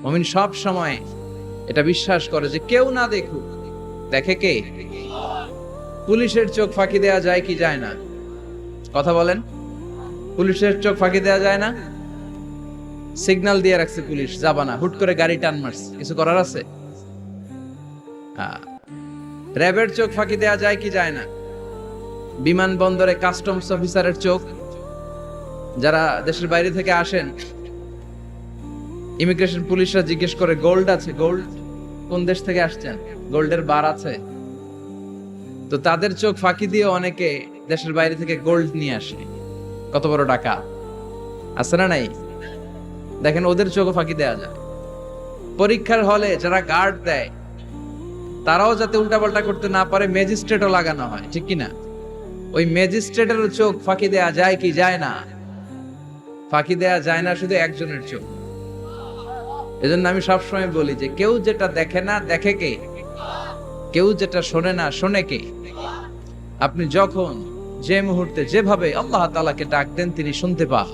মুমিন সব সময় এটা বিশ্বাস করে যে কেউ না দেখুক, দেখে কে? পুলিশের চোখ ফাঁকি দেয়া যায় কি যায় না? কথা বলেন। পুলিশের চোখ ফাঁকি দেয়া যায় না? সিগন্যাল দিয়ে রাখছে পুলিশ, যাবা না, হুট করে গাড়ি টান মারছে, কিছু করার আছে? র্যাবের চোখ ফাঁকি দেয়া যায় কি যায় না? বিমানবন্দরে কাস্টমস অফিসারের চোখ, যারা দেশের বাইরে থেকে আসেন, ইমিগ্রেশন পুলিশরা জিজ্ঞেস করে গোল্ড আছে? গোল্ড কোন দেশ থেকে আসছেন? গোল্ডের বার আছে? তো তাদের চোখ ফাঁকি দিয়ে অনেকে দেশের বাইরে থেকে গোল্ড নিয়ে আসে। কত বড় টাকা আছে না নাই? দেখেন, ওদের চোখও ফাঁকি দেয়া যায়। পরীক্ষার হলে যারা গার্ড দেয়, তারাও যাতে উল্টাপাল্টা করতে না পারে ম্যাজিস্ট্রেটও লাগানো হয়, ঠিক কিনা? ওই ম্যাজিস্ট্রেটের চোখ ফাঁকি দেয়া যায় কি যায় না? ফাঁকি দেয়া যায় না শুধু একজনের চোখ। এজন্য আমি সবসময় বলি যে কেউ যেটা দেখে না দেখে কে? কেউ যেটা শোনে না শোনে কে? আপনি যখন যে মুহূর্তে যেভাবে আল্লাহ তাআলাকে ডাক দেন তিনি শুনতে পান।